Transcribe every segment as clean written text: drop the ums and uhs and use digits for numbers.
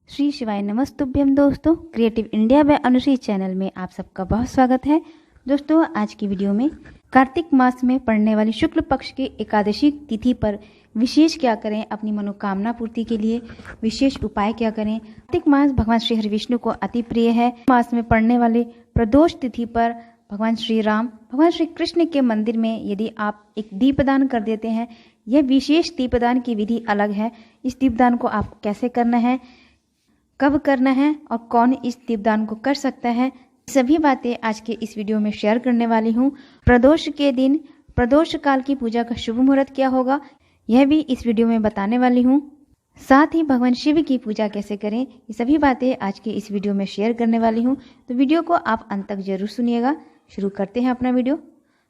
श्री शिवाय नमस्तुभ्यम। दोस्तों, creative India by Anushree channel में आप सबका बहुत स्वागत है। दोस्तों, आज की वीडियो में कार्तिक मास में पड़ने वाली शुक्ल पक्ष की एकादशी तिथि पर विशेष क्या करें, अपनी मनोकामना पूर्ति के लिए विशेष उपाय क्या करें। कार्तिक मास भगवान श्री हरि विष्णु को अति प्रिय है। मास में पड़ने वाले प्रदोष तिथि पर भगवान श्री राम, भगवान श्री कृष्ण के मंदिर में यदि आप एक दीपदान कर देते हैं, यह विशेष दीपदान की विधि अलग है। इस दीपदान को आपको कैसे करना है, कब करना है और कौन इस दीपदान को कर सकता है, सभी बातें आज के इस वीडियो में शेयर करने वाली हूँ। प्रदोष के दिन प्रदोष काल की पूजा का शुभ मुहूर्त क्या होगा, यह भी इस वीडियो में बताने वाली हूँ। साथ ही भगवान शिव की पूजा कैसे करें, ये सभी बातें आज के इस वीडियो में शेयर करने वाली हूँ। तो वीडियो को आप अंत तक जरूर सुनिएगा। शुरू करते हैं अपना वीडियो।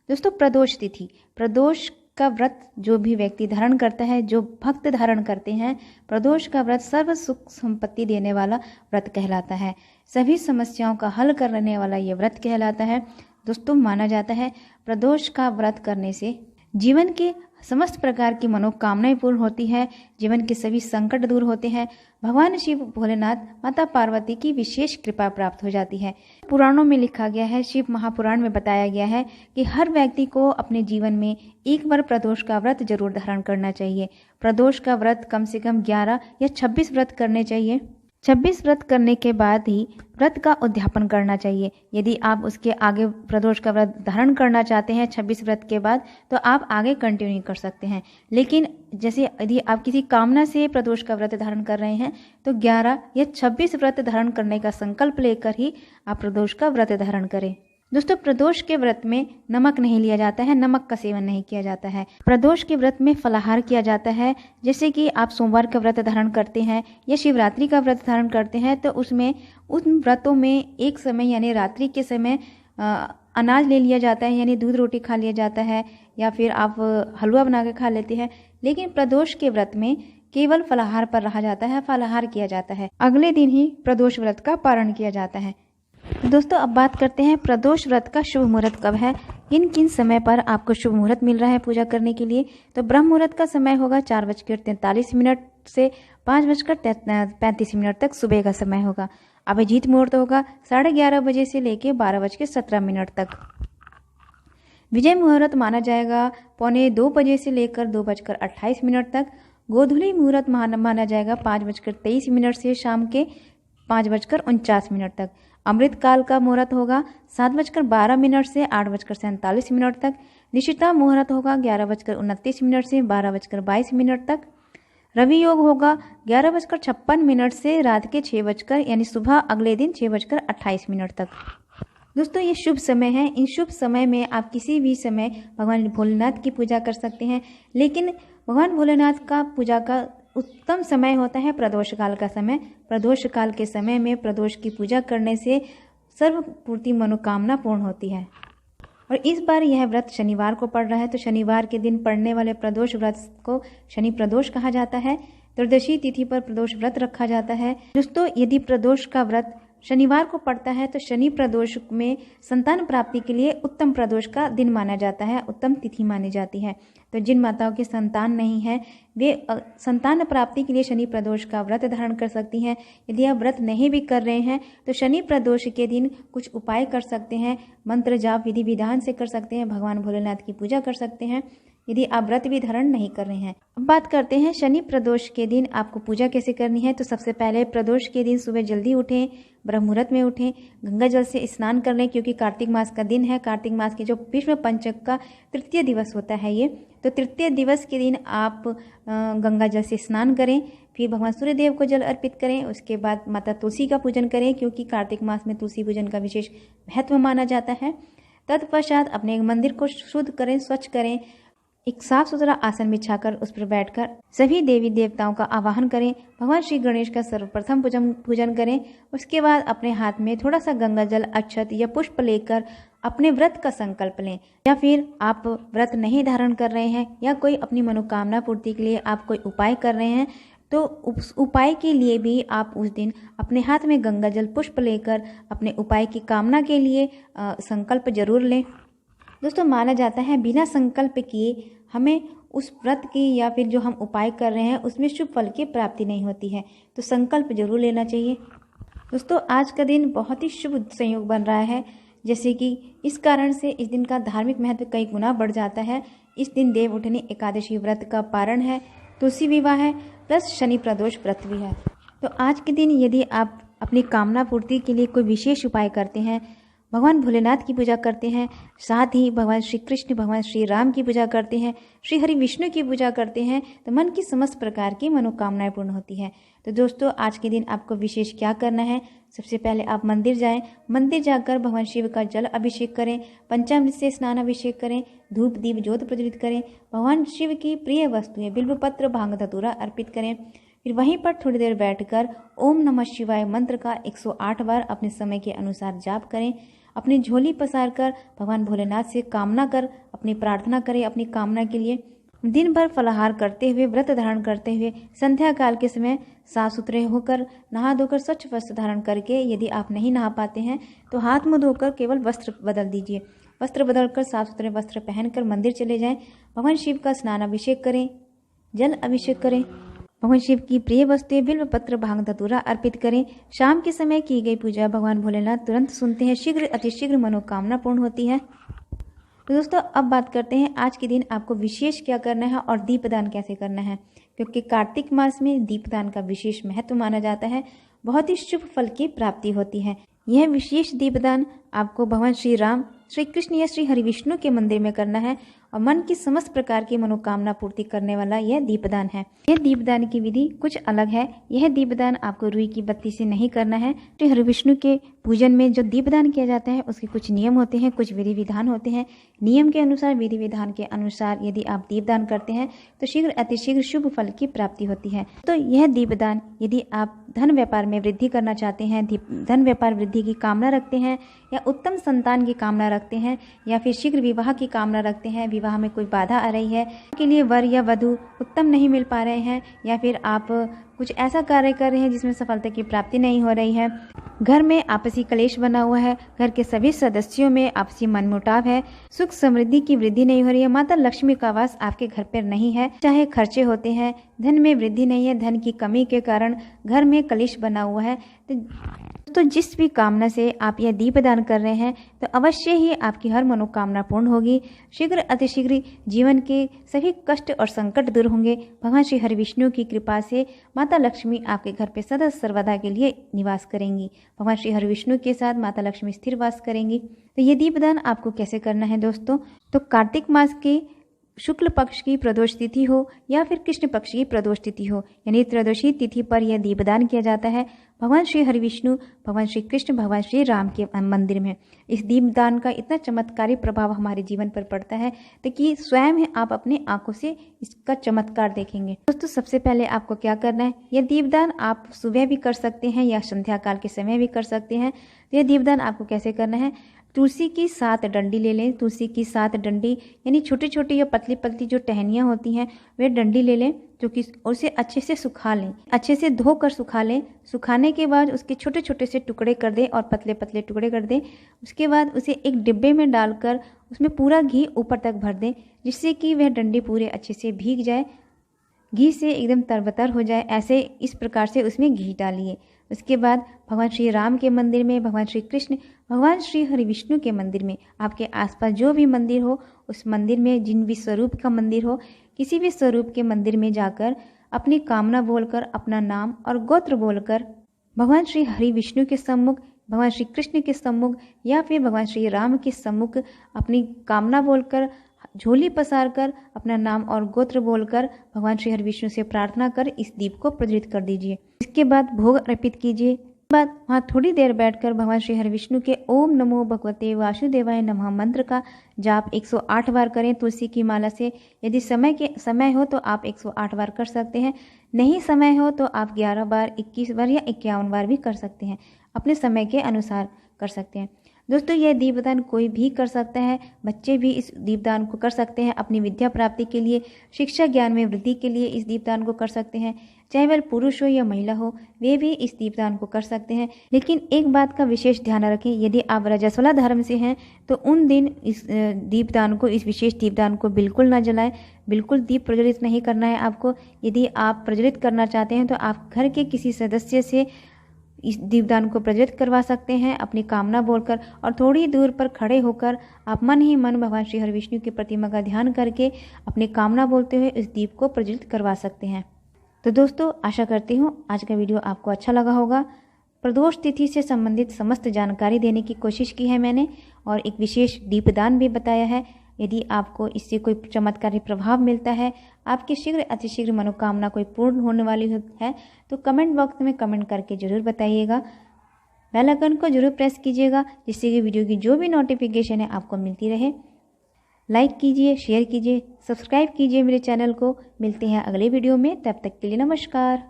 दोस्तों, प्रदोष तिथि, प्रदोष का व्रत जो भी व्यक्ति धारण करता है, जो भक्त धारण करते हैं, प्रदोष का व्रत सर्व सुख संपत्ति देने वाला व्रत कहलाता है। सभी समस्याओं का हल करने वाला ये व्रत कहलाता है। दोस्तों, माना जाता है प्रदोष का व्रत करने से जीवन के समस्त प्रकार की मनोकामनाएं पूर्ण होती है, जीवन के सभी संकट दूर होते हैं, भगवान शिव भोलेनाथ माता पार्वती की विशेष कृपा प्राप्त हो जाती है। पुराणों में लिखा गया है, शिव महापुराण में बताया गया है कि हर व्यक्ति को अपने जीवन में एक बार प्रदोष का व्रत जरूर धारण करना चाहिए। प्रदोष का व्रत कम से कम 11 या 26 व्रत करने चाहिए। 26 व्रत करने के बाद ही व्रत का उद्यापन करना चाहिए। यदि आप उसके आगे प्रदोष का व्रत धारण करना चाहते हैं 26 व्रत के बाद, तो आप आगे कंटिन्यू कर सकते हैं। लेकिन जैसे यदि आप किसी कामना से प्रदोष का व्रत धारण कर रहे हैं, तो 11 या 26 व्रत धारण करने का संकल्प लेकर ही आप प्रदोष का व्रत धारण करें। दोस्तों, प्रदोष के व्रत में नमक नहीं लिया जाता है, नमक का सेवन नहीं किया जाता है। प्रदोष के व्रत में फलाहार किया जाता है। जैसे कि आप सोमवार का व्रत धारण करते हैं या शिवरात्रि का व्रत धारण करते हैं, तो उसमें उन व्रतों में एक समय यानी रात्रि के समय अनाज ले लिया जाता है, यानी दूध रोटी खा लिया जाता है, या फिर आप हलवा बना के खा लेते हैं। लेकिन प्रदोष के व्रत में केवल फलाहार पर रहा जाता है, फलाहार किया जाता है। अगले दिन ही प्रदोष व्रत का पारण किया जाता है। दोस्तों, अब बात करते हैं प्रदोष व्रत का शुभ मुहूर्त कब है, किन किन समय पर आपको शुभ मुहूर्त मिल रहा है पूजा करने के लिए। तो ब्रह्म मुहूर्त का समय होगा 4:43 से 5:35 तक सुबह का समय होगा। अभिजीत मुहूर्त होगा 11:30 बजे से लेकर 12:17 तक। विजय मुहूर्त माना जाएगा 1:45 बजे से लेकर 2:28 तक। गोधूली मुहूर्त माना जाएगा 5:23 से शाम के 5:49 तक। अमृत काल का मुहूर्त होगा 7:12 से 8:47 तक। निशिता मुहूर्त होगा 11:29 से 12:22 तक। रवि योग होगा 11:56 से रात के 6 यानी सुबह अगले दिन 6:28 तक। दोस्तों, ये शुभ समय है। इन शुभ समय में आप किसी भी समय भगवान भोलेनाथ की पूजा कर सकते हैं। लेकिन भगवान भोलेनाथ का पूजा का उत्तम समय होता है प्रदोष काल का समय। प्रदोष काल के समय में प्रदोष की पूजा करने से सर्वपूर्ति मनोकामना पूर्ण होती है। और इस बार यह व्रत शनिवार को पड़ रहा है, तो शनिवार के दिन पड़ने वाले प्रदोष व्रत को शनि प्रदोष कहा जाता है। त्रयोदशी तिथि पर प्रदोष व्रत रखा जाता है। दोस्तों, यदि प्रदोष का व्रत शनिवार को पड़ता है, तो शनि प्रदोष में संतान प्राप्ति के लिए उत्तम प्रदोष का दिन माना जाता है, उत्तम तिथि मानी जाती है। तो जिन माताओं के संतान नहीं है, वे संतान प्राप्ति के लिए शनि प्रदोष का व्रत धारण कर सकती हैं। यदि आप व्रत नहीं भी कर रहे हैं, तो शनि प्रदोष के दिन कुछ उपाय कर सकते हैं, मंत्र जाप विधि विधान से कर सकते हैं, भगवान भोलेनाथ की पूजा कर सकते हैं, यदि आप व्रत भी धारण नहीं कर रहे हैं। अब बात करते हैं शनि प्रदोष के दिन आपको पूजा कैसे करनी है। तो सबसे पहले प्रदोष के दिन सुबह जल्दी उठें, ब्रह्म मुहूर्त में उठें, गंगा जल से स्नान कर लें, क्योंकि कार्तिक मास का दिन है। कार्तिक मास के जो भीष्म पंचक का तृतीय दिवस होता है ये, तो तृतीय दिवस के दिन आप गंगा जल से स्नान करें, फिर भगवान सूर्यदेव को जल अर्पित करें। उसके बाद माता तुलसी का पूजन करें, क्योंकि कार्तिक मास में तुलसी पूजन का विशेष महत्व माना जाता है। तत्पश्चात अपने मंदिर को शुद्ध करें, स्वच्छ करें, एक साफ सुथरा आसन बिछाकर उस पर बैठकर सभी देवी देवताओं का आवाहन करें। भगवान श्री गणेश का सर्वप्रथम पूजन करें। उसके बाद अपने हाथ में थोड़ा सा गंगा जल, अक्षत या पुष्प लेकर अपने व्रत का संकल्प लें। या फिर आप व्रत नहीं धारण कर रहे हैं या कोई अपनी मनोकामना पूर्ति के लिए आप कोई उपाय कर रहे हैं, तो उस उपाय के लिए भी आप उस दिन अपने हाथ में गंगा जल, पुष्प लेकर अपने उपाय की कामना के लिए संकल्प जरूर लें। दोस्तों, माना जाता है बिना संकल्प किए हमें उस व्रत की या फिर जो हम उपाय कर रहे हैं उसमें शुभ फल की प्राप्ति नहीं होती है। तो संकल्प जरूर लेना चाहिए। दोस्तों, आज का दिन बहुत ही शुभ संयोग बन रहा है, जैसे कि इस कारण से इस दिन का धार्मिक महत्व कई गुना बढ़ जाता है। इस दिन देव उठनी एकादशी व्रत का पारण है, तुलसी विवाह है, प्लस शनि प्रदोष व्रत भी है। तो आज के दिन यदि आप अपनी कामना पूर्ति के लिए कोई विशेष उपाय करते हैं, भगवान भोलेनाथ की पूजा करते हैं, साथ ही भगवान श्री कृष्ण, भगवान श्री राम की पूजा करते हैं, श्री हरि विष्णु की पूजा करते हैं, तो मन की समस्त प्रकार की मनोकामनाएं पूर्ण होती हैं। तो दोस्तों, आज के दिन आपको विशेष क्या करना है? सबसे पहले आप मंदिर जाएं, मंदिर जाकर भगवान शिव का जल अभिषेक करें, पंचामृत से स्नान अभिषेक करें, धूप दीप ज्योत प्रज्वलित करें, भगवान शिव की प्रिय वस्तुएं बिल्व पत्र भांग धतूरा अर्पित करें। फिर वहीं पर थोड़ी देर बैठकर ओम नमः शिवाय मंत्र का 108 बार अपने समय के अनुसार जाप करें। अपनी झोली पसार कर भगवान भोलेनाथ से कामना कर अपनी प्रार्थना करें। अपनी कामना के लिए दिन भर फलाहार करते हुए, व्रत धारण करते हुए, संध्या काल के समय साफ सुथरे होकर नहा धोकर स्वच्छ वस्त्र धारण करके, यदि आप नहीं नहा पाते हैं तो हाथ मुंह धोकर केवल वस्त्र बदल दीजिए। वस्त्र बदलकर साफ सुथरे वस्त्र पहनकर मंदिर चले जाएं। भगवान शिव का स्नान अभिषेक करें, जल अभिषेक करें, भगवान शिव की प्रिय वस्तुएं बिल्व पत्र भांग धतूरा अर्पित करें। शाम के समय की गई पूजा भगवान भोलेनाथ तुरंत सुनते हैं, शीघ्र अतिशीघ्र मनोकामना पूर्ण होती है। तो दोस्तों, अब बात करते हैं आज के दिन आपको विशेष क्या करना है और दीपदान कैसे करना है, क्योंकि कार्तिक मास में दीपदान का विशेष महत्व माना जाता है। बहुत ही शुभ फल की प्राप्ति होती है। यह विशेष दीपदान आपको भगवान श्री राम, श्री कृष्ण या श्री हरि विष्णु के मंदिर में करना है और मन की समस्त प्रकार की मनोकामना पूर्ति करने वाला यह दीपदान है। यह दीपदान की विधि कुछ अलग है। यह दीपदान आपको रुई की बत्ती से नहीं करना है। श्री हरि विष्णु के पूजन में जो दीपदान किया जाता है उसके कुछ नियम होते हैं, कुछ विधि विधान होते हैं। नियम के अनुसार, विधि विधान के अनुसार यदि आप दीपदान करते हैं तो शीघ्र अतिशीघ्र शुभ फल की प्राप्ति होती है। तो यह दीपदान यदि आप धन व्यापार में वृद्धि करना चाहते हैं, धन व्यापार वृद्धि की कामना रखते हैं, या उत्तम संतान की कामना रखते हैं, या फिर शीघ्र विवाह की कामना रखते हैं, विवाह में कोई बाधा आ रही है, के लिए वर या वधु उत्तम नहीं मिल पा रहे हैं, या फिर आप कुछ ऐसा कार्य कर रहे हैं जिसमें सफलता की प्राप्ति नहीं हो रही है, घर में आपसी कलेश बना हुआ है, घर के सभी सदस्यों में आपसी मनमुटाव है, सुख समृद्धि की वृद्धि नहीं हो रही है, माता लक्ष्मी का वास आपके घर पर नहीं है, चाहे खर्चे होते हैं, धन में वृद्धि नहीं है, धन की कमी के कारण घर में कलेश बना हुआ है, तो जिस भी कामना से आप यह दीपदान कर रहे हैं तो अवश्य ही आपकी हर मनोकामना पूर्ण होगी। शीघ्र अतिशीघ्र जीवन के सभी कष्ट और संकट दूर होंगे। भगवान श्री हरि विष्णु की कृपा से माता लक्ष्मी आपके घर पे सदा सर्वदा के लिए निवास करेंगी। भगवान श्री हरि विष्णु के साथ माता लक्ष्मी स्थिर वास करेंगी। तो ये दीपदान आपको कैसे करना है दोस्तों? तो कार्तिक मास के शुक्ल पक्ष की प्रदोष तिथि हो या फिर कृष्ण पक्ष की प्रदोष तिथि हो, यानी त्रयोदशी तिथि पर यह दीपदान किया जाता है भगवान श्री हरि विष्णु, भगवान श्री कृष्ण, भगवान श्री राम के मंदिर में। इस दीपदान का इतना चमत्कारी प्रभाव हमारे जीवन पर पड़ता है तो कि स्वयं आप अपने आंखों से इसका चमत्कार देखेंगे। दोस्तों, सबसे पहले आपको क्या करना है, यह दीपदान आप सुबह भी कर सकते हैं या संध्या काल के समय भी कर सकते हैं। तो यह दीपदान आपको कैसे करना है, तुलसी की 7 डंडी ले लें। तुलसी की 7 डंडी यानी छोटी छोटी या पतली पतली जो टहनियाँ होती हैं वे डंडी ले लें, जो कि उसे अच्छे से सुखा लें, अच्छे से धोकर सुखा लें। सुखाने के बाद उसके छोटे छोटे से टुकड़े कर दें और पतले पतले टुकड़े कर दें। उसके बाद उसे एक डिब्बे में डालकर उसमें पूरा घी ऊपर तक भर दें, जिससे कि वह डंडी पूरे अच्छे से भीग जाए, घी से एकदम तरबतर हो जाए। ऐसे इस प्रकार से उसमें घी डालिए। उसके बाद भगवान श्री राम के मंदिर में, भगवान श्री कृष्ण, भगवान श्री हरि विष्णु के मंदिर में, आपके आसपास जो भी मंदिर हो उस मंदिर में, जिन भी स्वरूप का मंदिर हो, किसी भी स्वरूप के मंदिर में जाकर अपनी कामना बोलकर, अपना नाम और गोत्र बोलकर भगवान श्री हरि विष्णु के सम्मुख, भगवान श्री कृष्ण के सम्मुख या फिर भगवान श्री राम के सम्मुख अपनी कामना बोलकर, झोली पसार कर, अपना नाम और गोत्र बोलकर भगवान श्री हरि विष्णु से प्रार्थना कर इस दीप को प्रज्वलित कर दीजिए। इसके बाद भोग अर्पित कीजिए। बाद वहाँ थोड़ी देर बैठकर भगवान श्री हरि विष्णु के ओम नमो भगवते वासुदेवाय नमः मंत्र का जाप 108 बार करें तुलसी की माला से। यदि समय हो तो आप 108 बार कर सकते हैं, नहीं समय हो तो आप 11 बार, 21 बार या 51 बार भी कर सकते हैं, अपने समय के अनुसार कर सकते हैं। दोस्तों यह दीपदान कोई भी कर सकता है, बच्चे भी इस दीपदान को कर सकते हैं अपनी विद्या प्राप्ति के लिए, शिक्षा ज्ञान में वृद्धि के लिए इस दीपदान को कर सकते हैं। चाहे वह पुरुष हो या महिला हो, वे भी इस दीपदान को कर सकते हैं। लेकिन एक बात का विशेष ध्यान रखें, यदि आप रजस्वला धर्म से हैं तो उन दिन इस दीपदान को, इस विशेष दीपदान को बिल्कुल ना जलाएं। बिल्कुल दीप प्रज्वलित नहीं करना है आपको। यदि आप प्रज्वलित करना चाहते हैं तो आप घर के किसी सदस्य से इस दीपदान को प्रज्वलित करवा सकते हैं अपनी कामना बोलकर, और थोड़ी दूर पर खड़े होकर आप मन ही मन भगवान श्री हरि विष्णु की प्रतिमा का ध्यान करके अपनी कामना बोलते हुए इस दीप को प्रज्वलित करवा सकते हैं। तो दोस्तों आशा करती हूँ आज का वीडियो आपको अच्छा लगा होगा। प्रदोष तिथि से संबंधित समस्त जानकारी देने की कोशिश की है मैंने, और एक विशेष दीपदान भी बताया है। यदि आपको इससे कोई चमत्कारी प्रभाव मिलता है, आपकी शीघ्र अतिशीघ्र मनोकामना कोई पूर्ण होने वाली है, तो कमेंट बॉक्स में कमेंट करके ज़रूर बताइएगा। बेल आइकन को जरूर प्रेस कीजिएगा, जिससे कि वीडियो की जो भी नोटिफिकेशन है आपको मिलती रहे। लाइक कीजिए, शेयर कीजिए, सब्सक्राइब कीजिए मेरे चैनल को। मिलते हैं अगले वीडियो में, तब तक के लिए नमस्कार।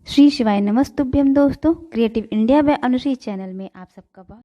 श्री शिवाय नमस्तुभ्यम दोस्तों, creative India by Anushree channel में आप सबका बहुत